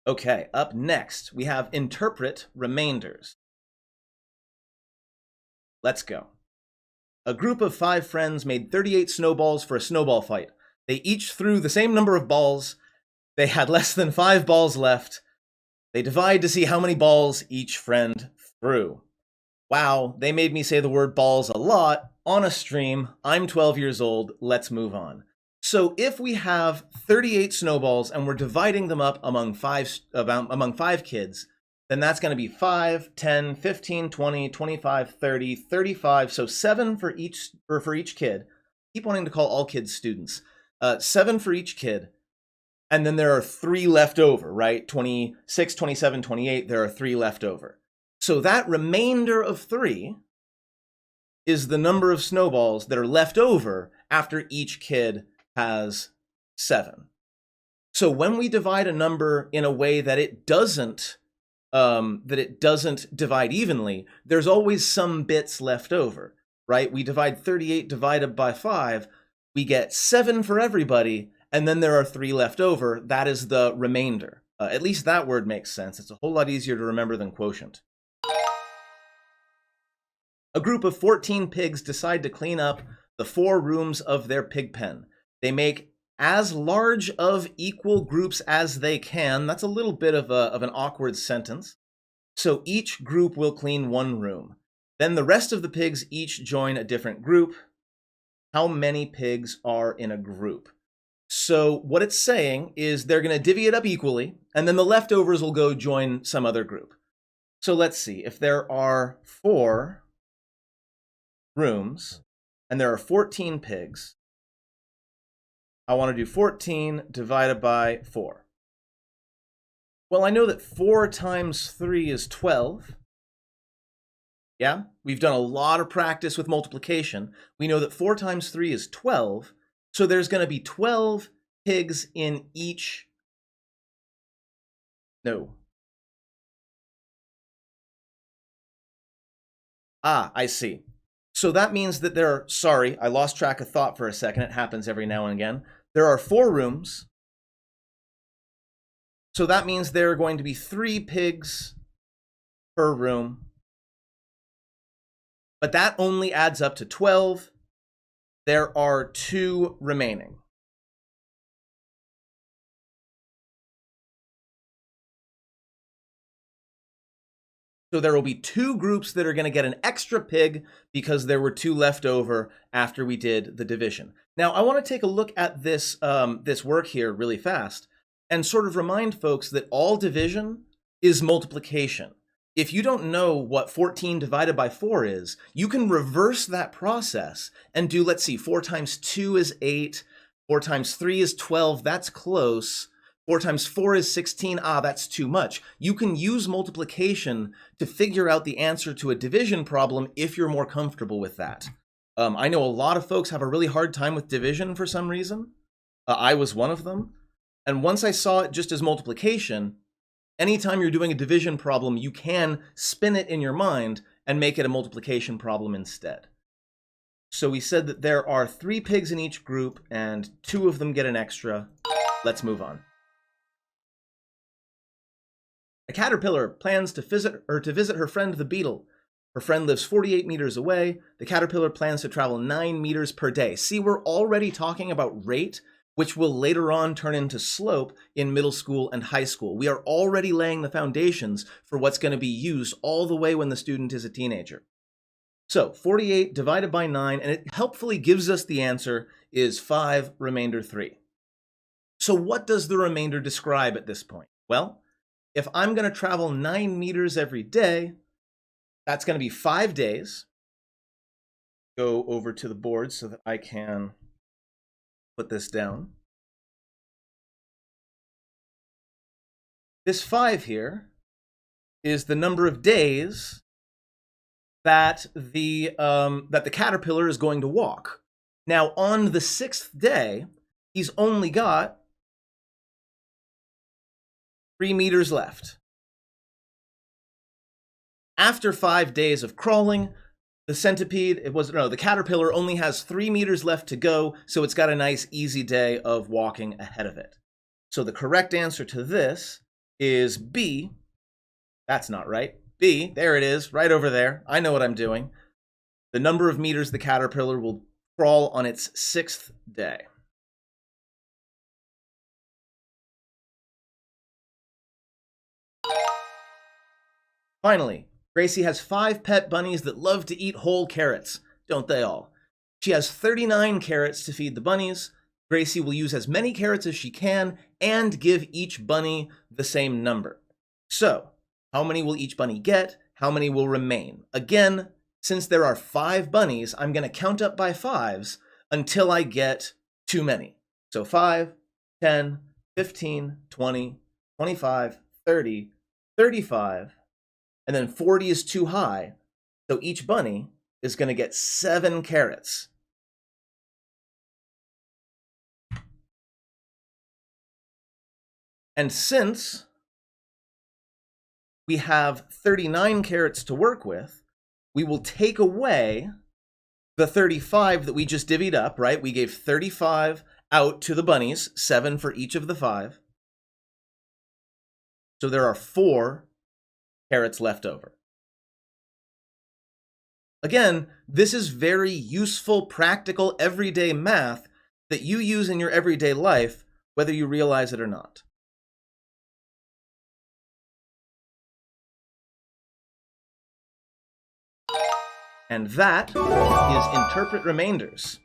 Okay, up next, we have interpret remainders. Let's go. A group of 5 friends made 38 snowballs for a snowball fight. They each threw the same number of balls. They had less than 5 balls left. They divide to see how many balls each friend threw. Wow, they made me say the word balls a lot on a stream. I'm 12 years old. Let's move on. So if we have 38 snowballs and we're dividing them up among 5 kids, then that's going to be 5, 10, 15, 20, 25, 30, 35. So 7 for each kid. Keep wanting to call all kids students. 7 for each kid. And then there are 3 left over, right? 26, 27, 28, there are 3 left over. So that remainder of 3 is the number of snowballs that are left over after each kid has 7. So when we divide a number in a way that it doesn't divide evenly, there's always some bits left over, right? We divide 38 divided by 5, we get 7 for everybody, and then there are 3 left over. That is the remainder. At least that word makes sense. It's a whole lot easier to remember than quotient. A group of 14 pigs decide to clean up the 4 rooms of their pig pen. They make as large of equal groups as they can. That's a little bit of an awkward sentence. So each group will clean 1 room. Then the rest of the pigs each join a different group. How many pigs are in a group? So what it's saying is they're going to divvy it up equally, and then the leftovers will go join some other group. So let's see. If there are 4 rooms and there are 14 pigs, I want to do 14 divided by 4. Well, I know that 4 times 3 is 12. Yeah, we've done a lot of practice with multiplication. We know that 4 times 3 is 12. So there's going to be 12 pigs in each. No. Ah, I see. So that means that there are, sorry, I lost track of thought for a second. It happens every now and again. There are 4 rooms. So that means there are going to be 3 pigs per room. But that only adds up to 12. There are 2 remaining. So there will be 2 groups that are going to get an extra pig because there were 2 left over after we did the division. Now, I want to take a look at this work here really fast and sort of remind folks that all division is multiplication. If you don't know what 14 divided by 4 is, you can reverse that process and do, let's see, 4 times 2 is 8, 4 times 3 is 12, that's close. 4 times 4 is 16, that's too much. You can use multiplication to figure out the answer to a division problem if you're more comfortable with that. I know a lot of folks have a really hard time with division for some reason. I was one of them. And once I saw it just as multiplication, anytime you're doing a division problem, you can spin it in your mind and make it a multiplication problem instead. So we said that there are 3 pigs in each group and 2 of them get an extra. Let's move on. A caterpillar plans to visit her friend the beetle. Her friend lives 48 meters away. The caterpillar plans to travel 9 meters per day. See, we're already talking about rate, which will later on turn into slope in middle school and high school. We are already laying the foundations for what's going to be used all the way when the student is a teenager. So 48 divided by 9, and it helpfully gives us the answer, is 5, remainder 3. So what does the remainder describe at this point? Well, if I'm going to travel 9 meters every day, that's going to be 5 days. Go over to the board so that I can put this down. This 5 here is the number of days that the caterpillar is going to walk. Now, on the 6th day, he's only got 3 meters left. After 5 days of crawling, the caterpillar only has 3 meters left to go, so it's got a nice easy day of walking ahead of it. So the correct answer to this is B. That's not right. B, there it is, right over there. I know what I'm doing. The number of meters the caterpillar will crawl on its 6th day. Finally, Gracie has 5 pet bunnies that love to eat whole carrots, don't they all? She has 39 carrots to feed the bunnies. Gracie will use as many carrots as she can and give each bunny the same number. So, how many will each bunny get? How many will remain? Again, since there are 5 bunnies, I'm going to count up by 5s until I get too many. So 5, 10, 15, 20, 25, 30, 35, and then 40 is too high. So each bunny is going to get 7 carrots. And since we have 39 carrots to work with, we will take away the 35 that we just divvied up, right? We gave 35 out to the bunnies, 7 for each of the 5. So there are 4 carrots left over. Again, this is very useful, practical, everyday math that you use in your everyday life, whether you realize it or not. And that is interpret remainders.